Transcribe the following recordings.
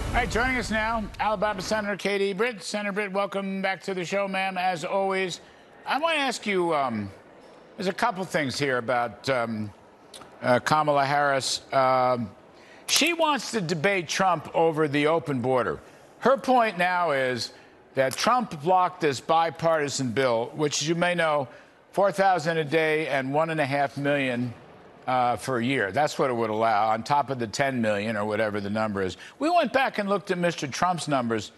All right, joining us now, Alabama Senator Katie Britt. Senator Britt, welcome back to the show, ma'am. As always, I want to ask you, there's a couple things here about Kamala Harris. She wants to debate Trump over the open border. Her point now is that Trump blocked this bipartisan bill, which, as you may know, $4,000 a day and $1.5 million for a year. That's what it would allow, on top of the $10 million or whatever the number is. We went back and looked at Mr. Trump's numbers.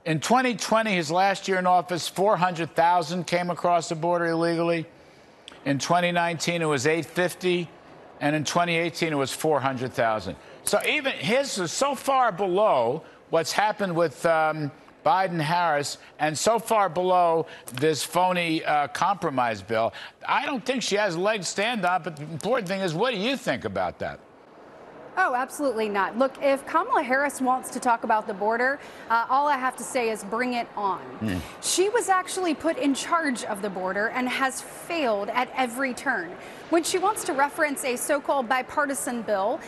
In 2020, his last year in office, 400,000 came across the border illegally. In 2019, it was 850, and in 2018, it was 400,000. So even his is so far below what's happened with Biden-Harris, and so far below this phony compromise bill. I don't think she has legs to stand on, but the important thing is, what do you think about that? Oh, absolutely not. Look, if Kamala Harris wants to talk about the border, all I have to say is bring it on. She was actually put in charge of the border and has failed at every turn. When she wants to reference a so-called bipartisan bill,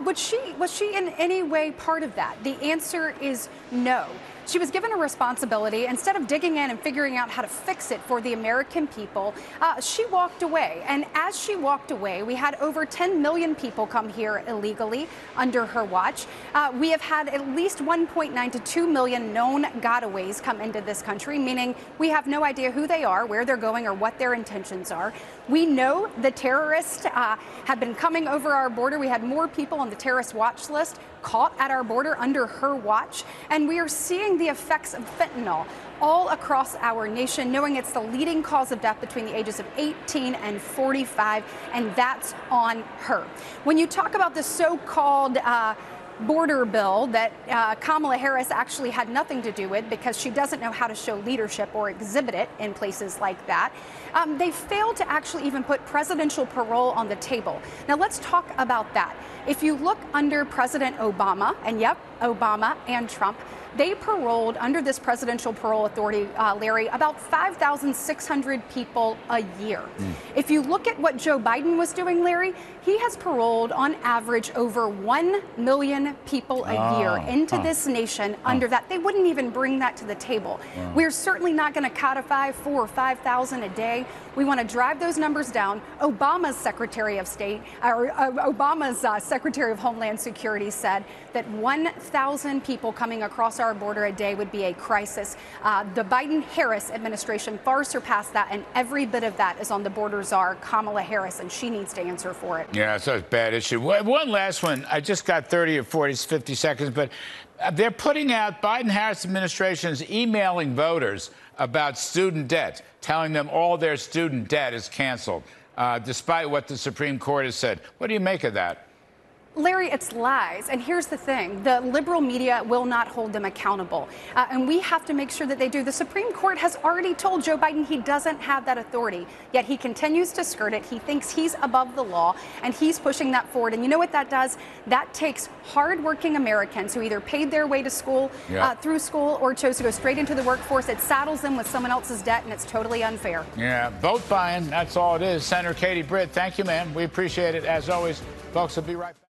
was she in any way part of that? The answer is no. She was given a responsibility. Instead of digging in and figuring out how to fix it for the American people, she walked away. And as she walked away, we had over 10 million people come here illegally under her watch. We have had at least 1.9 to 2 million known gotaways come into this country, meaning we have no idea who they are, where they're going, or what their intentions are. We know the terrorists have been coming over our border. We had more people on the terrorist watch list caught at our border under her watch. And we are seeing the effects of fentanyl all across our nation, knowing it's the leading cause of death between the ages of 18 and 45, and that's on her. When you talk about the so-called border bill that Kamala Harris actually had nothing to do with because she doesn't know how to show leadership or exhibit it in places like that. They failed to actually even put presidential parole on the table. Now let's talk about that. If you look under President Obama, and yep, Obama and Trump, they paroled under this presidential parole authority, Larry, about 5,600 people a year. If you look at what Joe Biden was doing, Larry, he has paroled on average over 1 million people a year into this nation under that. They wouldn't even bring that to the table. We're certainly not going to codify 4,000 or 5,000 a day. We want to drive those numbers down. Obama's Secretary of State, or Obama's Secretary of Homeland Security said that 1,000 people coming across our border a day would be a crisis. The Biden-Harris administration far surpassed that, and every bit of that is on the border czar, Kamala Harris, and she needs to answer for it. Yeah, so it's a bad issue. One last one. I just got 30 or 40, 50 seconds, but they're putting out, Biden-Harris administration is emailing voters about student debt, telling them all their student debt is canceled, despite what the Supreme Court has said. What do you make of that? Larry, it's lies. And here's the thing. The liberal media will not hold them accountable. And we have to make sure that they do. The Supreme Court has already told Joe Biden he doesn't have that authority, yet he continues to skirt it. He thinks he's above the law, and he's pushing that forward. And you know what that does? That takes hardworking Americans who either paid their way to school, through school, or chose to go straight into the workforce. It saddles them with someone else's debt, and it's totally unfair. Yeah, vote buying. That's all it is. Senator Katie Britt, thank you, ma'am. We appreciate it. As always, folks, we'll be right back.